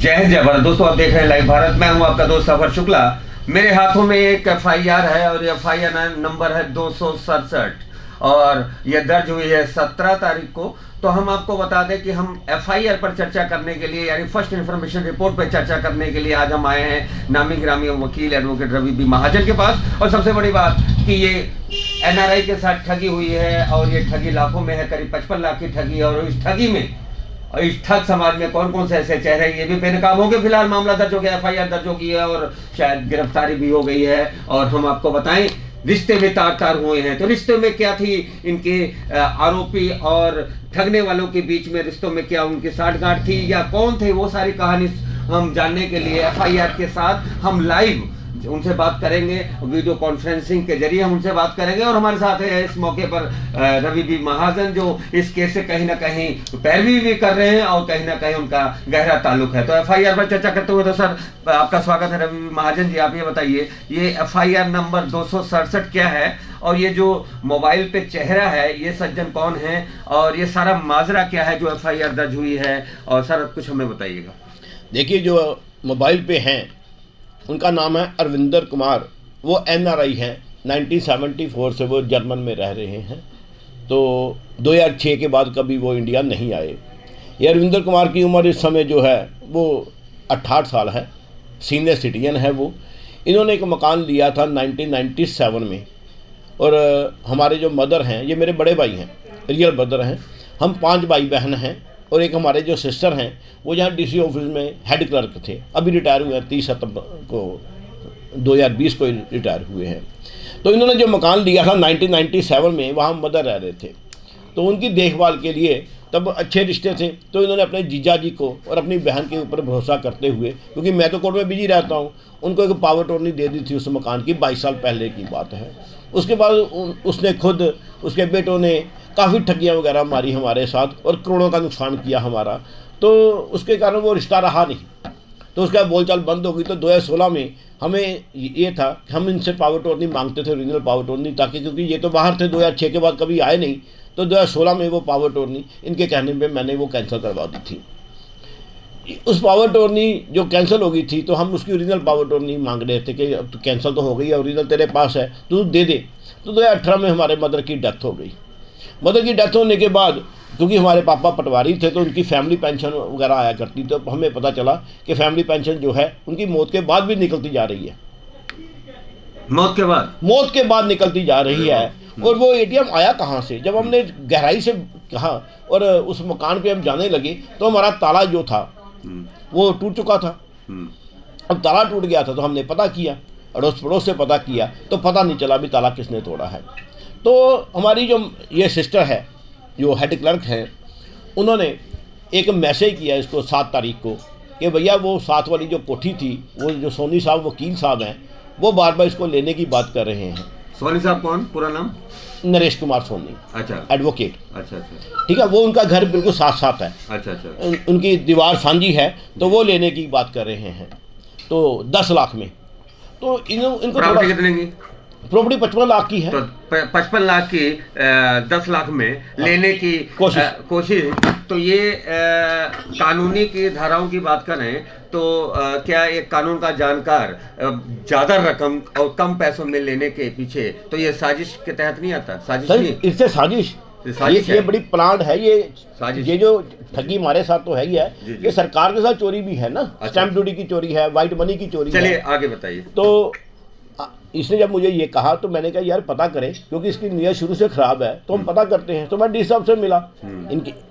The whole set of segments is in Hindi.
जय हिंद जय भारत। दोस्तों आप देख रहे हैं लाइव भारत। मैं हूं आपका दोस्त सफर शुक्ला। मेरे हाथों में एक एफआईआर है और एफआईआर नंबर है 267 और ये दर्ज हुई है 17 तारीख को। तो हम आपको बता दें कि हम एफआईआर पर चर्चा करने के लिए यानी फर्स्ट इन्फॉर्मेशन रिपोर्ट पर चर्चा करने के लिए आज हम आए हैं नामी गिरामी वकील एडवोकेट रवि बी महाजन के पास। और सबसे बड़ी बात कि ये एनआरआई के साथ ठगी हुई है और ये ठगी लाखों में है, करीब 55 लाख की ठगी। और इस ठगी में और इस ठग समाज में कौन कौन से ऐसे चेहरे ये भी बेनकाब हो गए। फिलहाल मामला दर्ज हो गया, एफआईआर दर्ज हो गई है और शायद गिरफ्तारी भी हो गई है। और हम आपको बताएं रिश्ते में तार तार हुए हैं। तो रिश्ते में क्या थी इनके आरोपी और ठगने वालों के बीच में, रिश्तों में क्या उनकी साठगांठ थी या कौन थे, वो सारी कहानी हम जानने के लिए एफआईआर के साथ हम लाइव उनसे बात करेंगे। वीडियो कॉन्फ्रेंसिंग के जरिए हम उनसे बात करेंगे। और हमारे साथ है इस मौके पर रवि बी महाजन, जो इस केस से कहीं ना कहीं पैरवी भी कर रहे हैं और कहीं ना कहीं उनका गहरा ताल्लुक है। तो एफआईआर पर चर्चा करते हुए तो सर आपका स्वागत है। रवि बी महाजन जी, आप ये बताइए ये एफआईआर नंबर 267 क्या है और ये जो मोबाइल पे चेहरा है ये सज्जन कौन है और ये सारा माजरा क्या है जो एफआईआर दर्ज हुई है, और सर कुछ हमें बताइएगा। देखिए, जो मोबाइल पे हैं उनका नाम है अरविंदर कुमार। वो एनआरआई हैं, 1974 से वो जर्मन में रह रहे हैं। तो 2006 के बाद कभी वो इंडिया नहीं आए। ये अरविंदर कुमार की उम्र इस समय जो है वो 68 साल है, सीनियर सिटीजन है वो। इन्होंने एक मकान लिया था 1997 में। और हमारे जो मदर हैं, ये मेरे बड़े भाई हैं, रियल ब्रदर हैं। हम 5 भाई बहन हैं और एक हमारे जो सिस्टर हैं वो यहाँ डीसी ऑफिस में हेड क्लर्क थे, अभी रिटायर हुए हैं, 30 सितंबर को 2020 को रिटायर हुए हैं। तो इन्होंने जो मकान लिया था 1997 में, वहाँ मदर रह रहे थे। तो उनकी देखभाल के लिए तब अच्छे रिश्ते थे, तो इन्होंने अपने जीजा जी को और अपनी बहन के ऊपर भरोसा करते हुए, क्योंकि मैं तो कोर्ट में बिजी रहता हूँ, उनको एक पावर टोर्नी दे दी थी उस मकान की। 22 साल पहले की बात है। उसके बाद उसने खुद, उसके बेटों ने काफ़ी ठगियाँ वगैरह मारी हमारे साथ और करोड़ों का नुकसान किया हमारा। तो उसके कारण वो रिश्ता रहा नहीं। तो उसका बोलचाल बंद हो गई। तो 2016 में हमें ये था कि हम इनसे पावर टोर्नी मांगते थे, ओरिजिनल पावर टोर्नी, ताकि क्योंकि ये तो बाहर थे, 2006 के बाद कभी आए नहीं। तो 2016 में वो पावर टोर्नी इनके कहने पे मैंने वो कैंसिल करवा दी थी। उस पावर टोर्नी जो कैंसिल हो गई थी तो हम उसकी ओरिजिनल पावर टोर्नी मांग रहे थे कि अब तो कैंसिल तो हो गई है, ओरिजिनल तेरे पास है तो दे दे। तो 2018 में हमारे मदर की डेथ हो गई। मदर की डेथ होने के बाद क्योंकि हमारे पापा पटवारी थे तो उनकी फैमिली पेंशन वगैरह आया करती, तो हमें पता चला कि फैमिली पेंशन जो है उनकी मौत के बाद भी निकलती जा रही है। मौत के बाद निकलती जा रही है। और वो एटीएम आया कहाँ से? जब हमने गहराई से कहा और उस मकान पे हम जाने लगे तो हमारा ताला जो था वो टूट चुका था। अब ताला टूट गया था तो हमने पता किया, अड़ोस पड़ोस से पता किया, तो पता नहीं चला भी ताला किसने तोड़ा है। तो हमारी जो ये सिस्टर है जो हेड क्लर्क हैं, उन्होंने एक मैसेज किया इसको 7 तारीख को कि भैया वो 7 वाली जो कोठी थी, वो जो सोनी साहब वकील साहब हैं, वो बार बार इसको लेने की बात कर रहे हैं। सोनी साहब कौन? पूरा नाम? नरेश कुमार सोनी। अच्छा, एडवोकेट। अच्छा, ठीक है। वो उनका घर बिल्कुल साथ साथ है। अच्छा। उनकी दीवार साझी है, तो वो लेने की बात कर रहे हैं। तो 10 लाख में। तो इनको प्रॉपर्टी कितने की? प्रॉपर्टी 55 लाख की है। तो 55 लाख की 10 लाख में लेने की कोशिश। तो ये कानूनी की धाराओं की बात करें तो क्या एक कानून का जानकार ज्यादा रकम और कम पैसों में लेने के पीछे, तो ये साजिश के तहत नहीं आता? साजिश नहीं, इससे साजिश ये बड़ी प्लांट है। ये जो ठगी हमारे साथ तो है ही है, ये सरकार के साथ चोरी भी है ना। स्टैंप ड्यूटी की चोरी है, व्हाइट मनी की चोरी है। चलिए आगे बताइए। तो इसने जब मुझे ये कहा तो मैंने कहा यार पता करें, क्योंकि इसकी नीयत शुरू से ख़राब है, तो हम पता करते हैं। तो मैं डीसी साहब से मिला।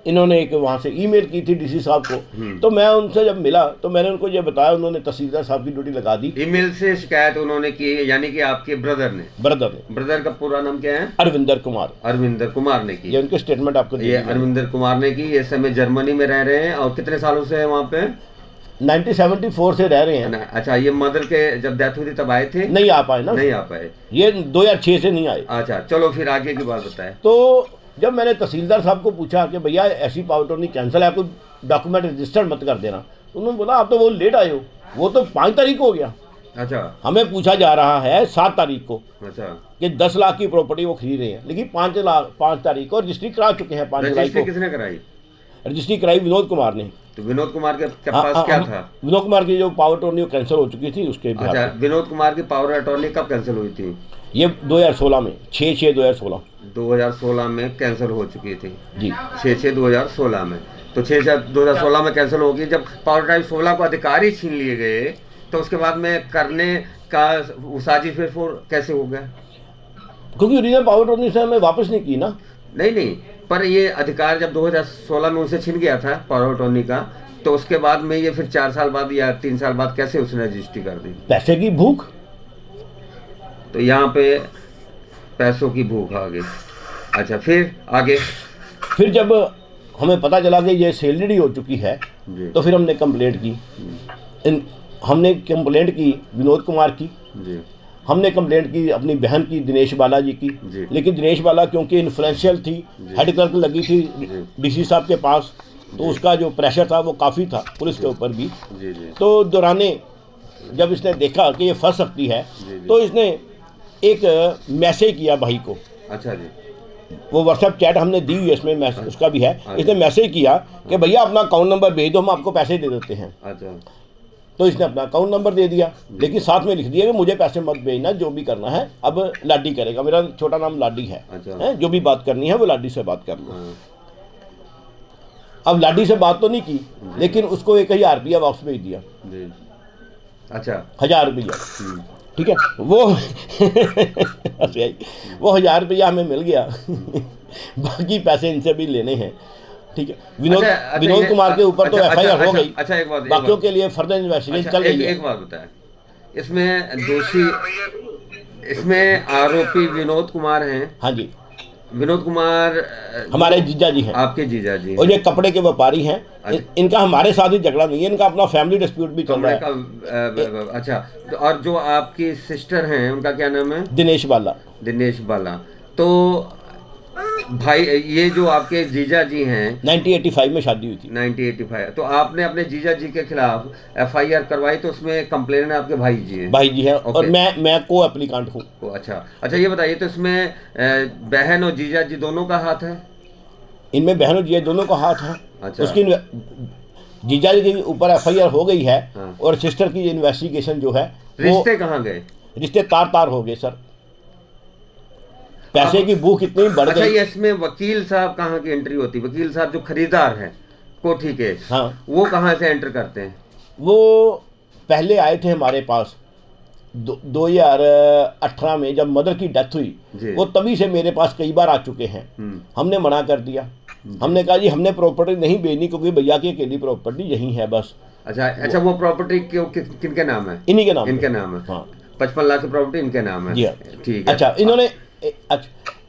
इन्होंने एक वहाँ से ईमेल की थी डीसी साहब को। तो मैं उनसे जब मिला तो मैंने उनको ये बताया, उन्होंने तहसीलदार साहब की ड्यूटी लगा दी। ईमेल से शिकायत उन्होंने की, यानी कि आपके ब्रदर का पूरा नाम क्या है? अरविंदर कुमार ने की। ये उनके स्टेटमेंट आपको ये अरविंदर कुमार ने की। इस समय जर्मनी में रह रहे हैं और कितने सालों से है वहाँ पे? 1974 से रह रहे हैं। अच्छा, ये मदर के जब डेथ हुई थी तब आए थे? नहीं आ पाए ना। नहीं आ पाए, ये 2006 से नहीं आए। अच्छा, चलो फिर आगे की बात बताएं। तो जब मैंने तहसीलदार साहब को पूछा कि भैया ऐसी पावर टोर्नी कैंसिल है, आपको डॉक्यूमेंट रजिस्टर्ड मत कर देना, तो उन्होंने बोला आप तो वो लेट आए हो, वो तो 5 तारीख को हो गया। अच्छा, हमें पूछा जा रहा है 7 तारीख को। अच्छा, कि 10 लाख की प्रॉपर्टी वो खरीद रहे हैं, लेकिन 5 तारीख को रजिस्ट्री करा चुके हैं। 5 जुलाई को किसने कराई? रजिस्ट्री कराई विनोद कुमार ने। तो विनोद कुमार के पास क्या था? विनोद कुमार की जो पावर अटॉर्नी कैंसिल हो चुकी थी उसके बिहार अच्छा, पे। विनोद कुमार की पावर अटॉर्नी कब कैंसिल हुई थी? ये 2016 में 6/6/2016 2016 में कैंसिल हो चुकी थी जी। 6/6/2016 में। तो 6/6/2016 में कैंसिल होगी। जब पावर टाइम 16 को अधिकार ही छीन लिए गए तो उसके बाद में करने का वो साजिश फिर कैसे हो गया? क्योंकि ओरिजिनल पावर अटॉर्नी से हमें वापस नहीं की ना। नहीं, पर ये अधिकार जब 2016 में उनसे छिन गया था पावर अटॉर्नी का, तो उसके बाद में ये फिर 4 साल बाद या 3 साल बाद कैसे उसने रजिस्ट्री कर दी? पैसे की भूख। तो यहाँ पे पैसों की भूख आ गई। अच्छा, फिर आगे? फिर जब हमें पता चला कि ये सेलरी हो चुकी है जी तो फिर हमने कंप्लेंट की। हमने कंप्लेंट की विनोद कुमार की, जी हमने कंप्लेंट की अपनी बहन की दिनेश बाला जी की। जी। लेकिन दिनेश बाला क्योंकि इन्फ्लुएंशियल थी, हेड क्लर्क लगी थी जी। डीसी साहब के पास, तो उसका जो प्रेशर था वो काफ़ी था पुलिस के ऊपर भी। जी जी तो दौराने जब इसने देखा कि ये फंस सकती है जी। तो इसने एक मैसेज किया भाई को। अच्छा जी। वो व्हाट्सएप चैट हमने दी हुई है, इसमें मैसेज उसका भी है। इसने मैसेज किया कि भैया अपना अकाउंट नंबर भेज दो, हम आपको पैसे दे देते हैं। अच्छा। तो इसने अपना अकाउंट नंबर दे दिया, लेकिन साथ में लिख दिया कि मुझे पैसे मत भेजना, जो भी करना है अब लाडी करेगा। मेरा छोटा नाम लाडी है, अच्छा। है? जो भी बात करनी है वो लाडी से बात कर लो। हाँ। अब लाडी से बात तो नहीं की, लेकिन उसको 1000 रुपया वापस भेज दिया। जी। अच्छा। 1000 रुपया, ठीक है। वो वो 1000 रुपया हमें मिल गया। बाकी पैसे इनसे भी लेने हैं, ठीक है। विनोद कुमार के ऊपर तो FIR हो गई। अच्छा, एक बात, बाकियों के लिए फर्दर इन्वेस्टिगेशन चल रही है। एक बात बताएं, इसमें दोषी, इसमें आरोपी विनोद कुमार हैं। हाँ जी, विनोद कुमार हमारे जीजा जी हैं, आपके जीजा जी और ये कपड़े के व्यापारी हैं। इनका हमारे साथ ही झगड़ा नहीं है, इनका अपना फैमिली डिस्प्यूट भी चल रहा है। अच्छा, तो और जो आपकी सिस्टर हैं उनका क्या नाम है? दिनेश बाला। दिनेश बाला। तो भाई, ये जो आपके जीजा जी हैं 1985 में शादी हुई थी। 1985, तो आपने अपने जीजा जी के खिलाफ FIR करवाई, तो उसमें कंप्लेन आपके भाई जी हैं? भाई जी हैं, और मैं को एप्लीकेंट हूँ। अच्छा, ये बताइए, तो इसमें बहन और जीजा जी दोनों का हाथ है? इनमें बहन और जीजा दोनों का हाथ है। अच्छा। उसकी जीजा जी के ऊपर FIR हो गई है। हाँ। और सिस्टर की इन्वेस्टिगेशन जो है, रिश्ते कहाँ गए? रिश्ते तार हो गए सर। पैसे की भूख इतनी बढ़ अच्छा, गई। ये इसमें वकील साहब कहाँ की एंट्री होती है? वकील साहब जो खरीदार हैं कोठी के, हाँ, वो कहाँ से एंटर करते हैं? वो पहले आए थे हमारे पास 2018 में, जब मदर की डेथ हुई। वो तभी से मेरे पास कई बार आ चुके हैं। हमने मना कर दिया। हमने कहा जी हमने प्रॉपर्टी नहीं बेचनी, क्योंकि भैया की अकेली प्रॉपर्टी यही है बस। अच्छा, वो प्रॉपर्टी किनके नाम है? इन्हीं के नाम। इनके नाम है। हाँ। 55 लाख की प्रॉपर्टी इनके नाम है। जी हाँ। ठीक है। अच्छा, इन्होंने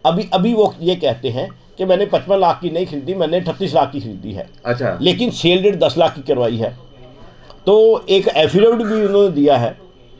अभी वो ये कहते हैं कि मैंने 55 लाख की नहीं खरीदी, मैंने 38 लाख की खरीदी है। अच्छा। लेकिन सेल रेट 10 लाख की करवाई है। तो एक एफिडेविट भी उन्होंने दिया है।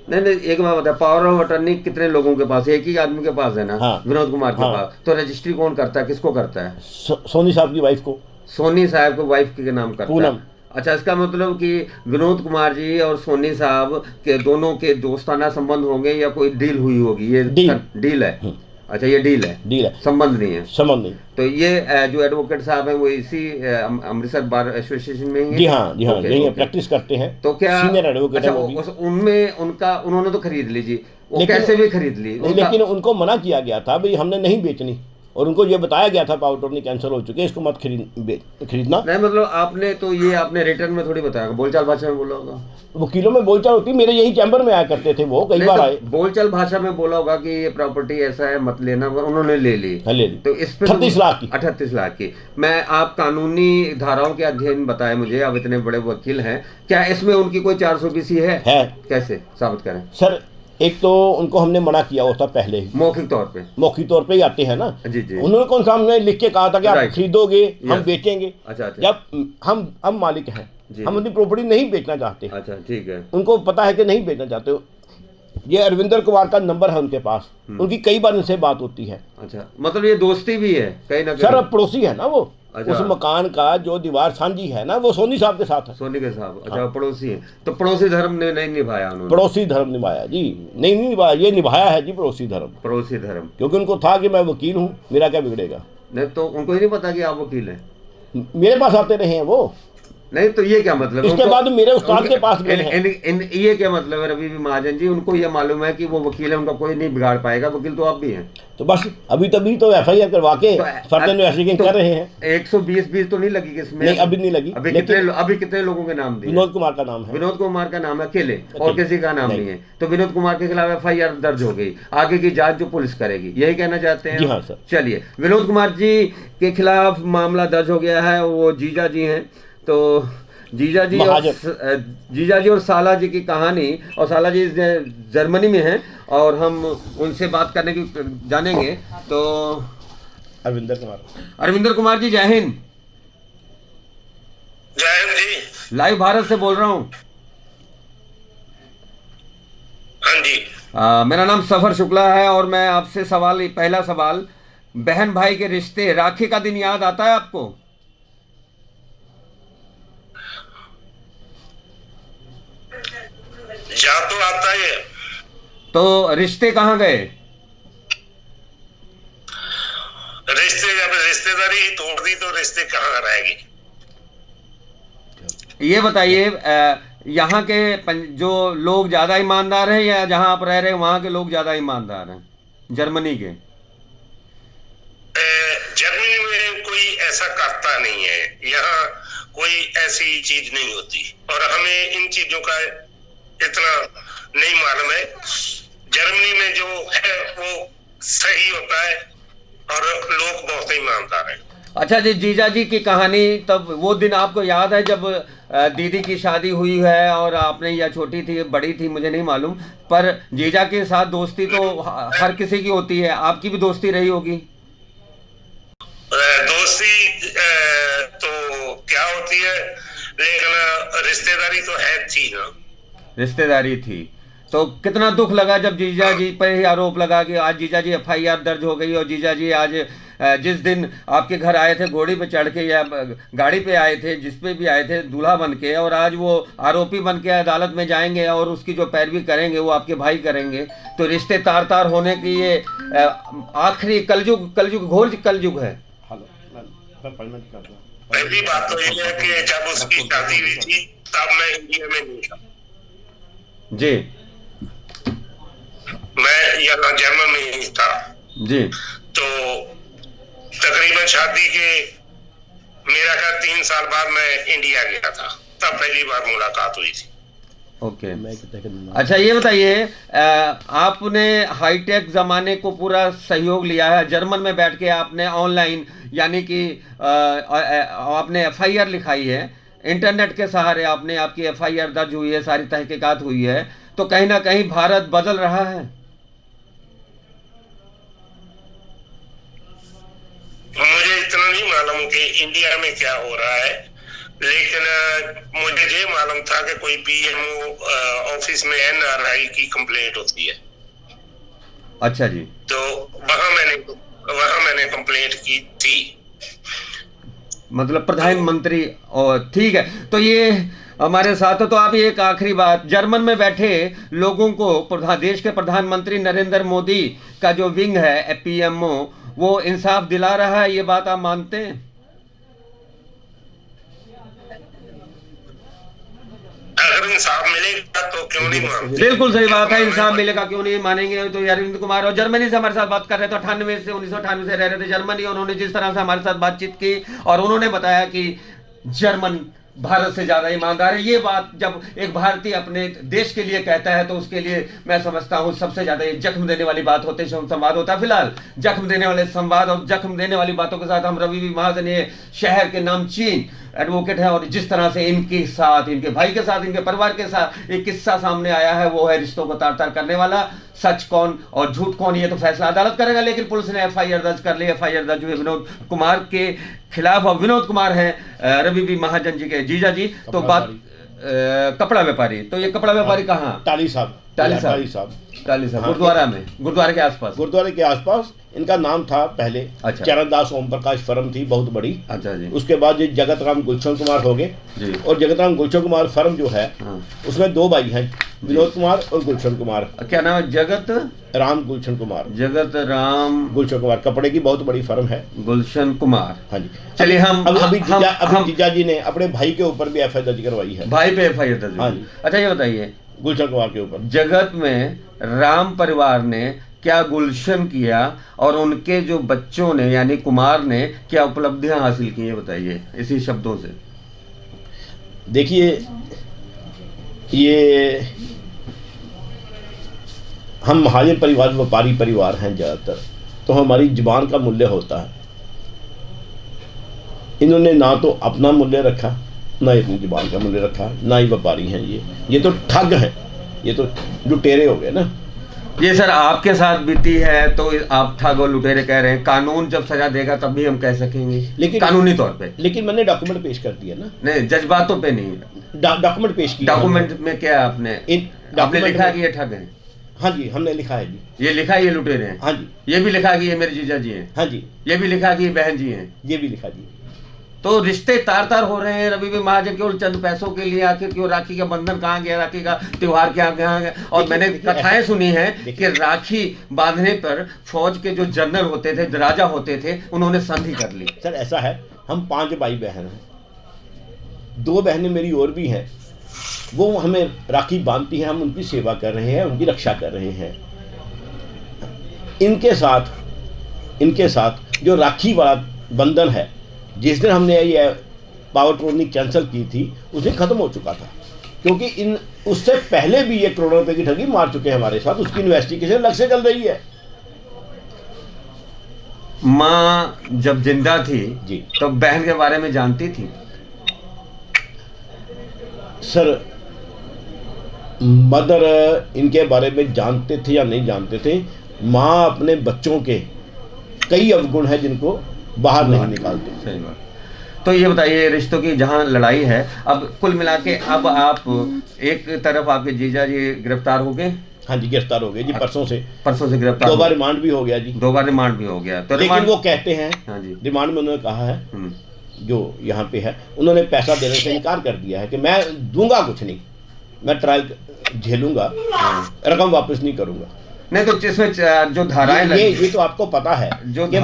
नहीं, एक बात बता, पावर ऑफ अटर्नी कितने लोगों के पास? एक ही आदमी के पास है ना? हाँ। विनोद कुमार के हाँ। पास। तो रजिस्ट्री कौन करता है, किसको करता है? सोनी साहब की वाइफ को। सोनी साहब को वाइफ के नाम करता पूनम। है। अच्छा, इसका मतलब कि विनोद कुमार जी और सोनी साहब के दोनों के दोस्ताना संबंध होंगे या कोई डील हुई होगी? ये डील है। अच्छा, ये डील है, संबंध नहीं है। संबंध नहीं। तो ये जो एडवोकेट साहब हैं वो इसी अमृतसर बार एसोसिएशन में ही? जी हाँ, यही प्रैक्टिस करते हैं। तो क्या सीनियर एडवोकेट है वो भी। उनमें उन्होंने तो खरीद ली जी, वो कैसे भी खरीद ली? लेकिन उनको मना किया गया था भाई हमने नहीं बेचनी, और उनको ये बताया गया था पावर अटॉर्नी कैंसिल हो चुकी है, इसको मत खरीदना। नहीं, मतलब आपने तो ये आपने रिटर्न में थोड़ी बताया, बोलचाल भाषा में बोला होगा। वकीलों में बोलचाल होती, मेरे यही चैम्बर में आया करते थे वो, कई बार आए। बोलचाल भाषा में बोला होगा कि ये प्रॉपर्टी ऐसा है मत लेना, उन्होंने ले ली। ले ली। तो इस पे 38 लाख की। 38 लाख की। मैं आप कानूनी धाराओं के अध्ययन बताए मुझे, आप इतने बड़े वकील हैं, क्या इसमें उनकी कोई 420 है? कैसे साबित करें सर? एक तो उनको हमने मना किया होता पहले ही, मौखिक तौर पे ही आते हैं ना। जी जी। उन्होंने कौन सा हमने लिख के कहा था कि आप खरीदोगे हम बेचेंगे? अच्छा। जब हम मालिक हैं, हम अपनी प्रॉपर्टी नहीं बेचना चाहते। अच्छा, ठीक है। उनको पता है कि नहीं बेचना चाहते। ये अरविंदर कुमार का नंबर है उनके पास, उनकी कई बार इनसे बात होती है। अच्छा, मतलब ये दोस्ती भी है कहीं ना कहीं? सर, अब पड़ोसी है ना वो। अच्छा। उस मकान का जो दीवार साझी है ना, वो सोनी साहब के साथ है। सोनी के साहब। अच्छा, पड़ोसी है। तो पड़ोसी धर्म ने नहीं निभाया उन्होंने? पड़ोसी धर्म निभाया जी, नहीं निभाया, ये निभाया है जी पड़ोसी धर्म। क्योंकि उनको था कि मैं वकील हूँ, मेरा क्या बिगड़ेगा। नहीं, तो उनको ही नहीं पता कि आप वकील हैं? मेरे पास आते रहे हैं वो। नहीं तो ये क्या मतलब है? इसके बाद मेरे उस्ताद के पास गए हैं। ये क्या मतलब है रवि महाजन जी? उनको ये मालूम है कि वो वकील है, उनका कोई नहीं बिगाड़ पाएगा, वकील तो आप भी हैं। तो बस अभी तभी तो FIR करवा के फर्दर इन्वेस्टिगेशन कर रहे हैं। 120 तो नहीं लगी किसमें? नहीं, अभी नहीं लगी। अभी कितने लोगों के नाम दिए? विनोद कुमार का नाम है। विनोद कुमार का नाम है अकेले, और किसी का नाम नहीं है। तो विनोद कुमार के खिलाफ FIR दर्ज हो गई, आगे की जांच जो पुलिस करेगी, यही कहना चाहते हैं? जी हाँ सर। चलिए, विनोद कुमार जी के खिलाफ मामला दर्ज हो गया है, वो जीजा जी हैं। तो जीजा जी और साला जी की कहानी, और साला जी जर्मनी में हैं और हम उनसे बात करने की जानेंगे। तो अरविंदर कुमार जी, जय हिंद। जय हिंद जी। लाइव भारत से बोल रहा हूँ। हाँ जी। मेरा नाम सफर शुक्ला है और मैं आपसे पहला सवाल, बहन भाई के रिश्ते, राखी का दिन याद आता है आपको? जा तो आता है। तो रिश्ते कहाँ गए? रिश्ते जब रिश्तेदारी ही तोड़ दी तो रिश्ते कहाँ रहेगी? ये बताइए, यहाँ के जो लोग ज्यादा ईमानदार हैं या जहाँ आप रह रहे हैं वहाँ के लोग ज्यादा ईमानदार हैं, जर्मनी के? जर्मनी में कोई ऐसा करता नहीं है, यहाँ कोई ऐसी चीज नहीं होती और हमें इन चीजों का इतना नहीं मालूम है। जर्मनी में जो है वो सही होता है और लोग बहुत ईमानदार हैं। अच्छा जी, जीजा जी की कहानी, तब वो दिन आपको याद है जब दीदी की शादी हुई है और आपने, या छोटी थी बड़ी थी मुझे नहीं मालूम, पर जीजा के साथ दोस्ती तो हर किसी की होती है, आपकी भी दोस्ती रही होगी? दोस्ती तो क्या होती है, लेकिन रिश्तेदारी तो है थी ना। रिश्तेदारी थी। तो कितना दुख लगा जब जीजा जी पर ही आरोप लगा कि आज जीजा जी FIR दर्ज हो गई और जीजा जी आज जिस दिन आपके घर आए थे घोड़ी पे चढ़ के या गाड़ी पे आए थे, जिस पे भी आए थे दूल्हा बन के, और आज वो आरोपी बन के अदालत में जाएंगे और उसकी जो पैरवी करेंगे वो आपके भाई करेंगे। तो रिश्ते तार तार होने की ये आखिरी कलयुग घोर कलयुग है। पहली बात तो ये है कि जब उसकी शादी हुई थी तब मैं इंडिया में नहीं था जी, मैं यहाँ जर्मन में ही था जी। तो तकरीबन शादी के मेरा का 3 साल बाद मैं इंडिया गया था, तब पहली बार मुलाकात हुई थी। ओके। अच्छा ये बताइए, आपने हाईटेक ज़माने को पूरा सहयोग लिया है, जर्मन में बैठ के आपने ऑनलाइन, यानी कि आपने FIR लिखाई है, इंटरनेट के सहारे आपने, आपकी FIR दर्ज हुई है, सारी तहकीकात हुई है, तो कहीं ना कहीं भारत बदल रहा है? मुझे इतना नहीं मालूम कि इंडिया में क्या हो रहा है, लेकिन मुझे ये मालूम था कि कोई PMO ऑफिस में NRI की कंप्लेंट होती है। अच्छा जी। तो वहां मैंने कंप्लेंट की थी। मतलब प्रधानमंत्री, और ठीक है। तो ये हमारे साथ हो, तो आप एक आखिरी बात, जर्मन में बैठे लोगों को देश के प्रधानमंत्री नरेंद्र मोदी का जो विंग है PMO, वो इंसाफ दिला रहा है, ये बात आप मानते हैं? अगर इंसाफ मिलेगा तो क्यों नहीं मानेंगे? बिल्कुल सही बात है, इंसाफ मिलेगा क्यों नहीं मानेंगे। तो अरविंद कुमार और जर्मनी से हमारे साथ बात कर रहे थे, 1998 से रह रहे थे जर्मनी, और उन्होंने जिस तरह से हमारे साथ बातचीत की और उन्होंने बताया कि जर्मन भारत से ज़्यादा ईमानदार है। ये बात जब एक भारतीय अपने देश के लिए कहता है तो उसके लिए मैं समझता हूँ सबसे ज़्यादा ये जख्म देने वाली बात होते हैं, संवाद होता है। फिलहाल जख्म देने वाले संवाद और जख्म देने वाली बातों के साथ हम रवि महाजन, ये शहर के नामचीन एडवोकेट हैं, और जिस तरह से इनके साथ, इनके भाई के साथ, इनके परिवार के साथ एक किस्सा सामने आया है, वो है रिश्तों को तार तार करने वाला। सच कौन और झूठ कौन, ये तो फैसला अदालत करेगा, लेकिन पुलिस ने FIR दर्ज कर ली। FIR दर्ज हुई विनोद कुमार के खिलाफ, और विनोद कुमार हैं रवि महाजन जी के जीजा जी। तो बात कपड़ा व्यापारी, तो ये कपड़ा व्यापारी कहाँ? टाली साहब। टाली साहब। टाली साहब, गुरुद्वारा में, गुरुद्वारे के आसपास। गुरुद्वारे के आसपास इनका नाम था पहले। अच्छा। चरणदास ओम प्रकाश फर्म थी बहुत बड़ी। अच्छा जी। उसके बाद ये जगत राम गुलशन कुमार हो गए जी। और जगत राम गुलशन कुमार फर्म जो है हाँ। उसमें 2 भाई हैं, विनोद कुमार और गुलशन कुमार। क्या नाम है? जगत राम गुलशन कुमार। जगत राम गुलशन कुमार कपड़े की बहुत बड़ी फर्म है। गुलशन कुमार। हाँ जी। चलिए अभी जीजा जी ने अपने भाई के ऊपर भी एफआईआर दर्ज करवाई है। भाई पे एफआईआर दर्ज। हाँ जी। अच्छा ये बताइए, गुलशन कुमार के ऊपर जगत में राम परिवार ने क्या गुलशन किया और उनके जो बच्चों ने यानी कुमार ने क्या उपलब्धियां हासिल की है, बताइए इसी शब्दों से। देखिए, ये हम महाजन परिवार, व्यापारी परिवार हैं ज़्यादातर, तो हमारी जुबान का मूल्य होता है। इन्होंने ना तो अपना मूल्य रखा, ना ही अपनी जुबान का मूल्य रखा, ना ही व्यापारी हैं ये तो ठग हैं, ये तो लुटेरे हो गए ना। ये सर आपके साथ बीती है तो आप ठग और लुटेरे कह रहे हैं, कानून जब सजा देगा तब भी हम कह सकेंगे, लेकिन कानूनी तौर पे। लेकिन मैंने डॉक्यूमेंट पेश कर दिया ना। नहीं, जज्बातों पे नहीं, डॉक्यूमेंट पेश किया। डॉक्यूमेंट में क्या आपने लिखा कि ये ठग है? हाँ जी, हमने लिखा है जी। ये लिखा है ये लुटेरे हैं? हाँ जी। ये भी लिखा कि ये मेरे जीजा जी हैं? हाँ जी। ये भी लिखा कि ये बहन जी हैं? ये भी लिखा जी। तो रिश्ते तार तार हो रहे हैं रवि भी महाजन केवल चंद पैसों के लिए। आखिर क्यों? राखी का बंधन कहाँ गया? राखी का त्योहार क्या कहाँ गया? और मैंने कथाएं सुनी हैं कि राखी बांधने पर फौज के जो जनरल होते थे, राजा होते थे, उन्होंने संधि कर ली। सर ऐसा है, हम 5 भाई बहन हैं, 2 बहनें मेरी और भी हैं, वो हमें राखी बांधती हैं, हम उनकी सेवा कर रहे हैं, उनकी रक्षा कर रहे हैं। इनके साथ जो राखी वाला बंधन है, जिस दिन हमने ये पावर ट्रोनी कैंसिल की थी उस दिन ख़त्म हो चुका था, क्योंकि उससे पहले भी ये करोड़ों रुपए की ठगी मार चुके हैं हमारे साथ। उसकी इन्वेस्टिगेशन अलग से चल रही है। माँ जब जिंदा थी जी तो बहन के बारे में जानती थी? सर, मदर इनके बारे में जानते थे या नहीं जानते थे। माँ अपने बच्चों के कई अवगुण हैं जिनको बाहर नहीं निकालते। सही बात। तो ये बताइए, रिश्तों की जहाँ लड़ाई है, अब कुल मिला के अब आप एक तरफ आपके जीजा जी गिरफ्तार हो गए। हाँ जी, गिरफ्तार हो गए जी, परसों से गिरफ्तार। 2 बार रिमांड भी हो गया जी। 2 बार रिमांड भी हो गया। तो लेकिन वो कहते हैं, हाँ जी, रिमांड में उन्होंने कहा है, जो यहाँ पे है, उन्होंने पैसा देने से इनकार कर दिया है कि मैं दूंगा कुछ नहीं, मैं ट्रायल झेलूंगा, रकम वापस नहीं करूंगा। नहीं तो इसमें जो धाराएं ये तो आपको पता है जो कि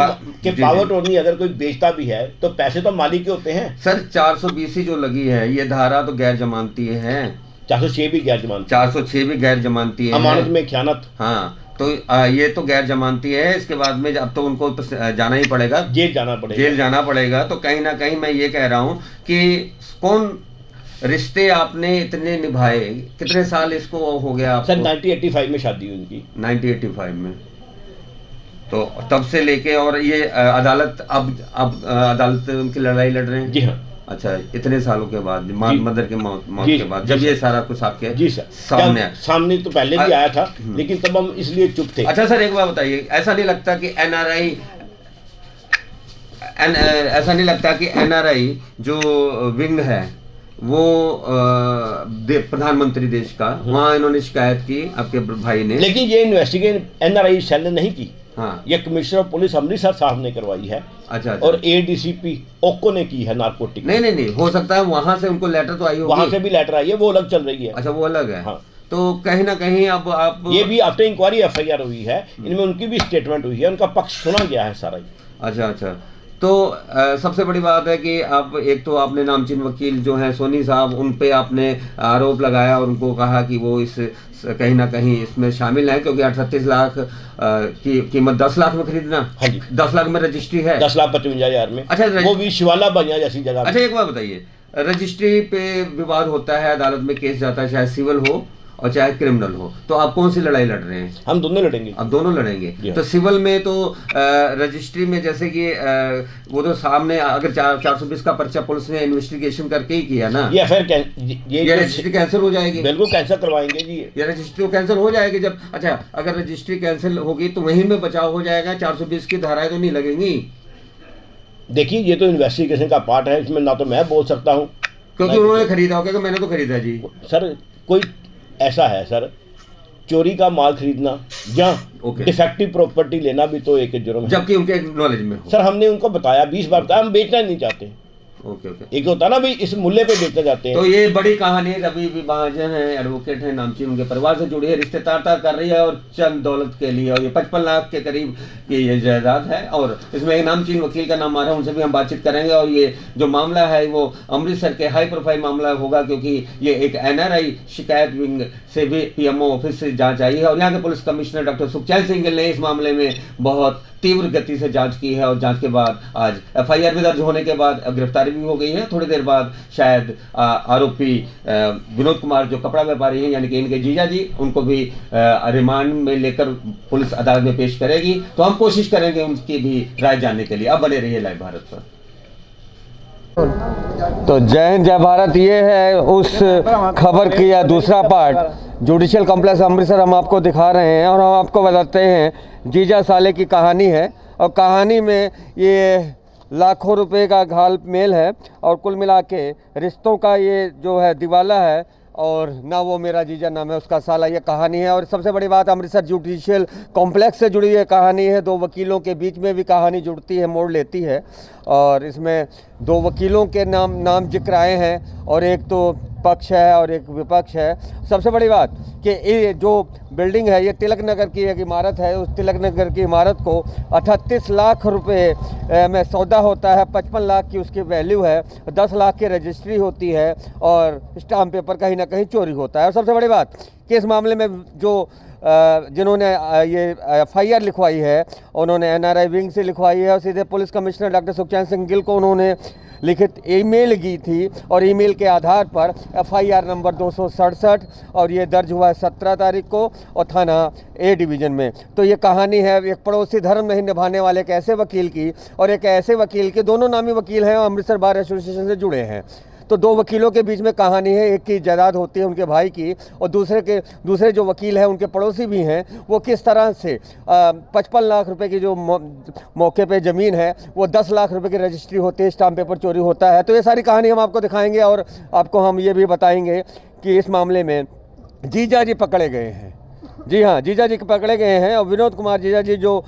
पावर टोनी अगर कोई बेचता भी है तो पैसे तो मालिक के होते हैं। सर 420 जो लगी है ये धारा तो गैर जमानती है। 406 भी गैर जमानती, 406 भी गैर जमानती है। अमानत में ख़यानत। हाँ, तो ये तो गैर जमानती है। इसके बाद में अब तो उनको जाना ही पड़ेगा, जेल जाना पड़ेगा। तो कहीं ना कहीं मैं ये कह रहा हूँ कि कौन रिश्ते आपने इतने निभाए, कितने साल इसको हो गया आपको? सर 1985 में शादी हुई उनकी। 1985 में, तो तब से लेके और ये अदालत अब अदालत उनकी लड़ाई लड़ रहे हैं? जी हाँ। अच्छा, इतने सालों के बाद, मदर के मौत के बाद, जब ये सारा कुछ आपके जी सर सामने तो पहले भी आया था, लेकिन तब हम इसलिए चुप थे। अच्छा सर, एक बात बताइए, ऐसा नहीं लगता कि एनआरआई जो विंग है वो प्रधानमंत्री देश का, वहाँ इन्होंने शिकायत की आपके भाई ने? लेकिन ये इन्वेस्टिगेशन एनआरआई सेल ने नहीं की। हाँ, ये कमिश्नर ऑफ पुलिस अमृतसर साहब ने करवाई है। अच्छा। और एडीसीपी ओको ने की है नारकोटिक। नहीं, हो सकता है वहाँ से उनको लेटर तो आई होगी। वहाँ से भी लेटर आई है, वो अलग चल रही है। अच्छा, वो अलग है। हाँ। तो कहीं ना कहीं अब आप ये भी आफ्टर इंक्वायरी एफआईआर हुई है, इनमें उनकी भी स्टेटमेंट हुई है, उनका पक्ष सुना गया है सारा। अच्छा। तो सबसे बड़ी बात है कि अब एक तो आपने नामचीन वकील जो हैं सोनी साहब, उन पे आपने आरोप लगाया और उनको कहा कि वो इस कहीं ना कहीं इसमें शामिल है, क्योंकि 38 लाख की कीमत 10 लाख में खरीदना। हाँ जी, 10 लाख में रजिस्ट्री है, 10,55,000 में। अच्छा, वो भी शिवाला बनिया जैसी जगह। अच्छा, एक बात बताइए, रजिस्ट्री पे विवाद होता है, अदालत में केस जाता है, चाहे सिविल हो और चाहे क्रिमिनल हो, तो आप कौन सी लड़ाई लड़ रहे हैं? हम दोनों लड़ेंगे। आप दोनों लड़ेंगे। तो सिविल में तो रजिस्ट्री में जैसे कि वो तो सामने अगर 420 का पर्चा पुलिस ने इन्वेस्टिगेशन करके ही किया ना, ये फिर ये रजिस्ट्री कैंसिल हो जाएगी। बिल्कुल कैंसिल करवाएंगे जी, ये रजिस्ट्री कैंसिल हो जाएगी जब। अच्छा, अगर रजिस्ट्री कैंसिल होगी तो वहीं में बचाव हो जाएगा, 420 की धाराएं तो नहीं लगेंगी। देखिए, ये तो इन्वेस्टिगेशन का पार्ट है, इसमें ना तो मैं बोल सकता हूँ, क्योंकि उन्होंने खरीदा होगा कि मैंने तो खरीदा जी। सर कोई ऐसा है सर चोरी का माल खरीदना या ओके। डिफेक्टिव प्रॉपर्टी लेना भी तो एक जुर्म है। जबकि उनके नॉलेज में हो। सर हमने उनको बताया 20 बार बताया, हम बेचना नहीं चाहते। Okay okay. एक होता है ना भाई इस मूल्य पे बेचना चाहते हैं। तो ये बड़ी कहानी है। रवि महाजन है, एडवोकेट है, नामचीन उनके परिवार से जुड़ी है, रिश्ते तार कर रही है और चंद दौलत के लिए, और ये 55 लाख के करीब की ये जायदाद है। और इसमें एक नामचीन वकील का नाम आ रहा है, उनसे भी हम बातचीत करेंगे। और ये जो मामला है वो अमृतसर के हाई प्रोफाइल मामला होगा, क्योंकि ये एक NRI शिकायत विंग से भी PMO ऑफिस से जांच आई है, और यहाँ के police commissioner doctor Sukhchain Singh Gill ने इस मामले में बहुत तीव्र गति से जांच की है। और जांच के बाद आज FIR भी दर्ज होने के बाद गिरफ्तारी भी हो गई है। थोड़ी देर बाद शायद आरोपी विनोद कुमार जो कपड़ा व्यापारी हैं, यानी कि इनके जीजा जी, उनको भी रिमांड में लेकर पुलिस अदालत में पेश करेगी। तो हम कोशिश करेंगे उनकी भी राय जानने के लिए। अब बने रहिए लाइव भारत पर। तो जय हिंद जय भारत, ये है उस खबर का दूसरा पार्ट। जुडिशियल कॉम्प्लेक्स अमृतसर हम आपको दिखा रहे हैं और हम आपको बताते हैं जीजा साले की कहानी है। और कहानी में ये लाखों रुपए का घाल मेल है, और कुल मिला के रिश्तों का ये जो है दिवाला है, और ना वो मेरा जीजा नाम है उसका साला, ये कहानी है। और सबसे बड़ी बात, अमृतसर जुडिशियल कॉम्प्लेक्स से जुड़ी ये कहानी है। दो वकीलों के बीच में भी कहानी जुड़ती है, मोड़ लेती है। और इसमें दो वकीलों के नाम जिक्र आए हैं, और एक तो पक्ष है और एक विपक्ष है। सबसे बड़ी बात कि ये जो बिल्डिंग है ये तिलक नगर की एक इमारत है। उस तिलक नगर की इमारत को 38 लाख रुपए में सौदा होता है, 55 लाख की उसकी वैल्यू है, 10 लाख की रजिस्ट्री होती है, और स्टाम्प पेपर कहीं ना कहीं चोरी होता है। और सबसे बड़ी बात कि इस मामले में जो जिन्होंने ये FIR लिखवाई है, उन्होंने NRI विंग से लिखवाई है, और सीधे police commissioner doctor Sukhchain Singh Gill को उन्होंने लिखित ईमेल की थी, और ईमेल के आधार पर FIR नंबर 267, और ये दर्ज हुआ है 17 तारीख को, और थाना A डिवीज़न में। तो ये कहानी है एक पड़ोसी धर्म नहीं निभाने वाले एक ऐसे वकील की, और एक ऐसे वकील के, दोनों नामी वकील हैं, अमृतसर बार एसोसिएशन से जुड़े हैं। तो दो वकीलों के बीच में कहानी है। एक की जायदाद होती है उनके भाई की, और दूसरे जो वकील हैं उनके पड़ोसी भी हैं, वो किस तरह से 55 लाख रुपए की जो मौके पे ज़मीन है, वो 10 लाख रुपए की रजिस्ट्री होती है, स्टाम्प पेपर चोरी होता है। तो ये सारी कहानी हम आपको दिखाएंगे, और आपको हम ये भी बताएंगे कि इस मामले में जीजा जी पकड़े गए हैं। जी हाँ, जीजा जी पकड़े गए हैं। और विनोद कुमार जीजा जी जो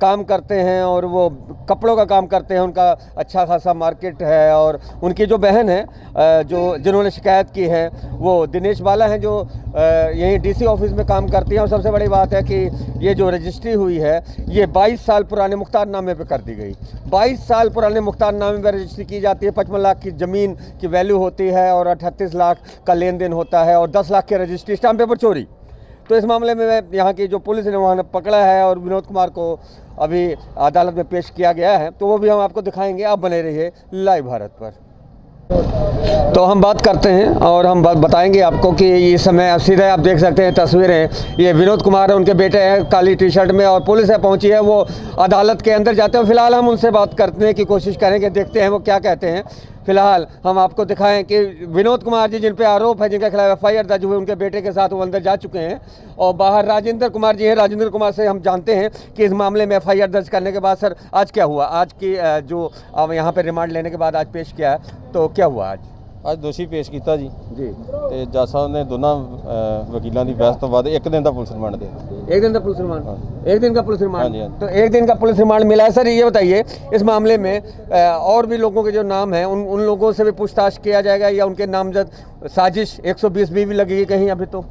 काम करते हैं, और वो कपड़ों का काम करते हैं, उनका अच्छा खासा मार्केट है। और उनकी जो बहन है जिन्होंने शिकायत की है, वो दिनेश बाला हैं, जो यहीं DC ऑफिस में काम करती हैं। और सबसे बड़ी बात है कि ये जो रजिस्ट्री हुई है, ये 22 साल पुराने मुख्तारनामे पे कर दी गई। 22 साल पुराने मुख्तारनामे पर रजिस्ट्री की जाती है। 55 लाख की ज़मीन की वैल्यू होती है, और 38 लाख का लेन देन होता है, और 10 लाख की रजिस्ट्री, स्टाम्प पेपर चोरी। तो इस मामले में यहाँ की जो पुलिस ने वहाँ पकड़ा है, और विनोद कुमार को अभी अदालत में पेश किया गया है, तो वो भी हम आपको दिखाएंगे। आप बने रहिए लाइव भारत पर। तो हम बात करते हैं, और हम बताएंगे आपको कि इस समय सीधे आप देख सकते हैं तस्वीरें। ये विनोद कुमार है, उनके बेटे हैं काली टी-शर्ट में, और पुलिस है पहुंची है, वो अदालत के अंदर जाते हैं। फिलहाल हम उनसे बात करने की कोशिश करेंगे, देखते हैं वो क्या कहते हैं। फिलहाल हम आपको दिखाएं कि विनोद कुमार जी, जिन पे आरोप है, जिनके खिलाफ FIR दर्ज हुए, उनके बेटे के साथ वो अंदर जा चुके हैं। और बाहर राजेंद्र कुमार जी हैं। राजेंद्र कुमार से हम जानते हैं कि इस मामले में FIR दर्ज करने के बाद सर आज क्या हुआ, आज की जो अब यहाँ पे रिमांड लेने के बाद आज पेश किया, तो क्या हुआ ਅੱਜ ਦੋਸ਼ੀ ਪੇਸ਼ ਕੀਤਾ ਜੀ जी? ਤੇ ਜੱਜ ਸਾਹਿਬ ਨੇ ਦੋਨਾਂ ਵਕੀਲਾਂ ਦੀ ਬਹਿਸ ਤੋਂ ਬਾਅਦ ਇੱਕ ਦਿਨ ਦਾ ਪੁਲਿਸ ਰਿਮਾਂਡ ਦੇ ਦਿੱਤਾ। एक दिन का पुलिस रिमांड, एक दिन का पुलिस रिमांड। हाँ जी, हाँ जी। तो एक दिन का पुलिस रिमांड मिला है। सर ये बताइए, इस मामले में और भी लोगों के जो नाम हैं, उन लोगों से भी पूछताछ किया जाएगा, या उनके नामजद साजिश 120 भी लगेगी कहीं अभी? तो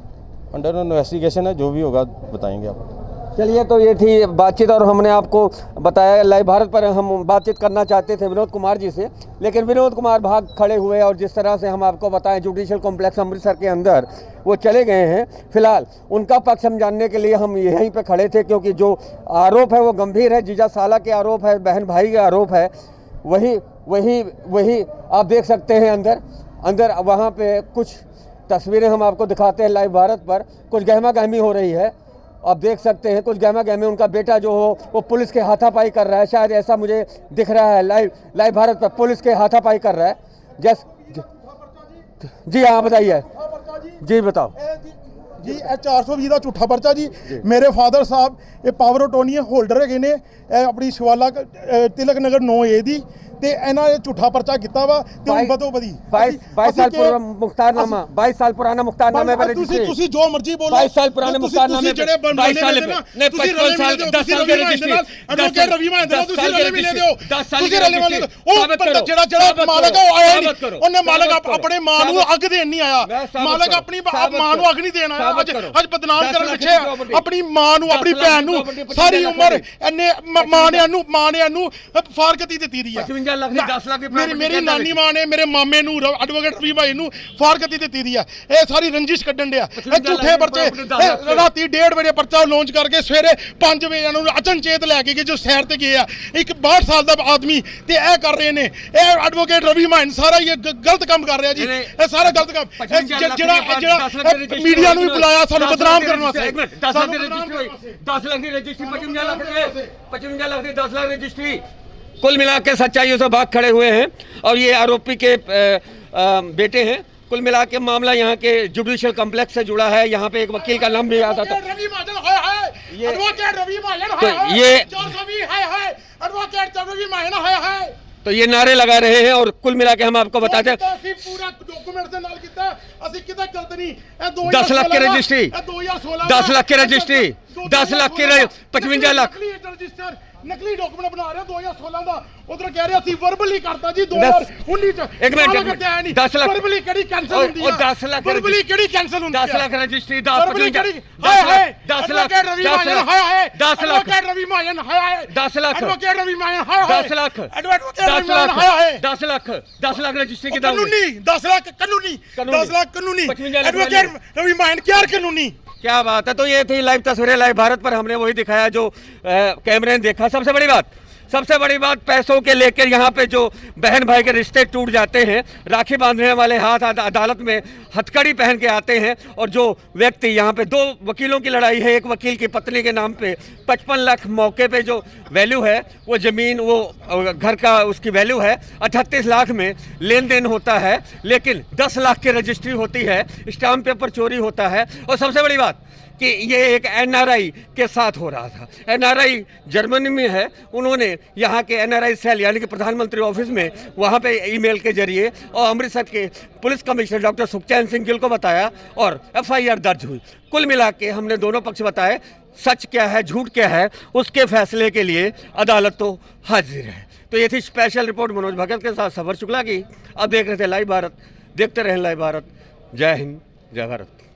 अंडर इन्वेस्टिगेशन है, जो भी होगा बताएंगे आपको। चलिए, तो ये थी बातचीत, और हमने आपको बताया लाइव भारत पर हम बातचीत करना चाहते थे विनोद कुमार जी से, लेकिन विनोद कुमार भाग खड़े हुए। और जिस तरह से हम आपको बताएं, जुडिशियल कॉम्प्लेक्स अमृतसर के अंदर वो चले गए हैं। फिलहाल उनका पक्ष हम जानने के लिए हम यहीं पे खड़े थे, क्योंकि जो आरोप है वो गंभीर है। जीजा साला के आरोप है, बहन भाई का आरोप है। वही आप देख सकते हैं अंदर वहाँ पे कुछ तस्वीरें हम आपको दिखाते हैं लाइव भारत पर। कुछ गहमा गहमी हो रही है, आप देख सकते हैं। कुछ गहमा गहमी, उनका बेटा जो हो वो पुलिस के हाथापाई कर रहा है, शायद ऐसा मुझे दिख रहा है लाइव भारत पर। पुलिस के हाथापाई कर रहा है। जी हाँ, बताइए जी, बताओ ਜੀ ਇਹ 420 ਦਾ ਝੂਠਾ ਪਰਚਾ ਜੀ। ਮੇਰੇ ਫਾਦਰ ਸਾਹਿਬ ਇਹ ਪਾਵਰ ਆਟੋਰਨੀ ਹੋਲਡਰ ਹੈਗੇ ਨੇ, ਇਹ ਆਪਣੀ ਸ਼ਿਵਾਲਾ ਤਿਲਕ ਨਗਰ 9A ਦੀ, ਤੇ ਇਹਨਾਂ ਨੇ ਝੂਠਾ ਪਰਚਾ ਕੀਤਾ ਵਾ ਤੇ ਹੁਣ ਬਦੋ ਬਦੀ 22 ਸਾਲ ਪੁਰਾਣਾ ਮੁਖਤਾਰਨਾਮਾ 22 ਸਾਲ ਪੁਰਾਣਾ ਮੁਖਤਾਰਨਾਮੇ ਵਾਲੇ ਤੁਸੀਂ ਜੋ ਮਰਜ਼ੀ ਬੋਲੋ 22 ਸਾਲ ਪੁਰਾਣੇ ਮੁਖਤਾਰਨਾਮੇ ਜਿਹੜੇ 22 ਸਾਲ ਨੇ 55 ਸਾਲ 10 ਸਾਲ ਦੇ ਰਜਿਸਟਰੀ ਐਡਵੋਕੇਟ ਰਵੀ ਮਹਿੰਦਰ ਤੁਸੀਂ ਰਲੇ ਮਿਲੇ ਦਿਓ 10 ਸਾਲ ਤੁਸੀਂ ਰਲੇ ਮਿਲੇ ਉਹ ਜਿਹੜਾ ਮਾਲਕ ਉਹ ਆਇਆ ਨਹੀਂ, ਉਹਨੇ ਮਾਲਕ ਆਪਣੇ ਮਾਂ ਨੂੰ ਅੱਗ ਦੇਣ ਨਹੀਂ ਆਇਆ, ਮਾਲਕ ਆਪਣੀ ਮਾਂ ਨੂੰ ਅੱਗ ਨਹੀਂ ਦੇਣ ਆਇਆ। ਅੱਜ ਬਦਨਾਮ ਕਰਨ ਪਿੱਛੇ ਆਪਣੀ ਮਾਂ ਨੂੰ ਆਪਣੀ ਭੈਣ ਨੂੰ ਸਾਰੀ ਉਮਰ ਇਹਨੇ ਮਾਂ ਨੇ ਇਹਨੂੰ ਫਾਰਗਤੀ ਦਿੱਤੀ ਦੀ ਆ। 55 ਲੱਖ ਦੀ 10 ਲੱਖ ਦੀ ਮੇਰੀ ਨਾਨੀ ਮਾਂ ਨੇ ਮੇਰੇ ਮਾਮੇ ਨੂੰ ਐਡਵੋਕੇਟ ਰਵੀ ਭਾਈ ਨੂੰ ਫਾਰਗਤੀ ਦਿੱਤੀ ਦੀ ਆ। ਇਹ ਸਾਰੀ ਰੰਜਿਸ਼ ਕੱਢਣ ਡਿਆ, ਇਹ ਝੂਠੇ ਪਰਚੇ। ਰਾਤੀ 1:30 ਵਜੇ ਪਰਚਾ ਲਾਂਚ ਕਰਕੇ ਸਵੇਰੇ 5 ਵਜੇ ਇਹਨਾਂ ਨੂੰ ਅਚਨਚੇਤ ਲੈ ਕੇ ਗਏ ਜੋ ਸੈਰ ਤੇ ਗਏ ਆ। ਇੱਕ 62 ਸਾਲ ਦਾ ਆਦਮੀ ਤੇ ਇਹ ਕਰ ਰਹੇ ਨੇ, ਇਹ ਐਡਵੋਕੇਟ ਰਵੀ ਮਾਨ ਸਾਰਾ ਇਹ ਗਲਤ ਕੰਮ ਕਰ ਰਿਹਾ ਜੀ, ਇਹ ਸਾਰਾ ਗਲਤ ਕੰਮ। ਜਿਹੜਾ ਮੀਡੀਆ ਨੂੰ ਵੀ ਬੁਲਾਇਆ ਸਾਨੂੰ ਬਦਨਾਮ ਕਰਨ ਵਾਸਤੇ। 10 ਲੱਖ ਦੀ ਰਜਿਸਟਰੀ 10 ਲੱਖ ਦੀ ਰਜਿਸਟਰੀ 55 ਲੱਖ ਦੀ 55 ਲੱਖ ਦੀ 10 ਲੱਖ रजिस्ट्री। कुल मिला के सच्चाइयों से भाग खड़े हुए हैं और ये आरोपी के बेटे हैं। कुल मिला के मामला यहाँ के जुडिशियल कॉम्प्लेक्स से जुड़ा है। यहाँ पे एक वकील का नाम भी आता था। तो ये नारे लगा रहे हैं और कुल मिला के हम आपको बताते हैं 10 लाख की रजिस्ट्री 10 लाख की रजिस्ट्री 10 लाख की 55 लाख नकली डॉक्यूमेंट बना रहे 2016 ਦਾ ਉਧਰ ਕਹਿ ਰਿਹਾ ਸੀ ਵਰਬਲੀ ਕਰਤਾ ਜੀ 2019 ਚ। ਇੱਕ ਮਿੰਟ 10 ਲੱਖ ਵਰਬਲੀ ਕਿਹੜੀ ਕੈਨਸਲ ਹੁੰਦੀ ਆ? 10 ਲੱਖ ਵਰਬਲੀ ਕਿਹੜੀ ਕੈਨਸਲ ਹੁੰਦੀ ਆ? 10 ਲੱਖ ਰਜਿਸਟਰੀ 10 ਲੱਖ 10 ਲੱਖ 10 ਲੱਖ 10 ਲੱਖ ਰਵੀ ਮਾਜਨ ਹਾਏ 10 ਲੱਖ ਐਡਵੋਕੇਟ ਰਵੀ ਮਾਜਨ ਹਾਏ 10 ਲੱਖ 10 ਲੱਖ 10 ਲੱਖ 10 ਲੱਖ ਰਜਿਸਟਰੀ ਕਿਦਾਂ ਕਾਨੂੰਨੀ 10 ਲੱਖ ਕਾਨੂੰਨੀ 10 ਲੱਖ ਕਾਨੂੰਨੀ ਐਡਵੋਕੇਟ रवि मायन क्या कानूनी। क्या बात है। तो ये थी लाइव तस्वीरें लाइव भारत पर, हमने वही दिखाया जो कैमरे ने देखा। सबसे बड़ी बात पैसों के लेकर यहाँ पे जो बहन भाई के रिश्ते टूट जाते हैं, राखी बांधने वाले हाथ अदालत में हथकड़ी पहन के आते हैं और जो व्यक्ति यहाँ पे 2 वकीलों की लड़ाई है, एक वकील की पत्नी के नाम पे 55 लाख मौके पे जो वैल्यू है, वो ज़मीन वो घर का उसकी वैल्यू है 38 लाख में लेन देन होता है, लेकिन 10 लाख की रजिस्ट्री होती है, स्टाम्प पेपर चोरी होता है। और सबसे बड़ी बात कि ये एक NRI के साथ हो रहा था। NRI जर्मनी में है, उन्होंने यहाँ के NRI सेल यानी कि प्रधानमंत्री ऑफिस में वहाँ पे ईमेल के जरिए और अमृतसर के police commissioner doctor Sukhchain Singh Gill को बताया और FIR दर्ज हुई। कुल मिला के हमने दोनों पक्ष बताए, सच क्या है झूठ क्या है, उसके फैसले के लिए अदालत तो हाजिर है। तो ये थी स्पेशल रिपोर्ट मनोज भगत के साथ सफर शुक्ला की। अब देख रहे थे लाइव भारत, देखते रहें लाइव भारत। जय हिंद, जय भारत।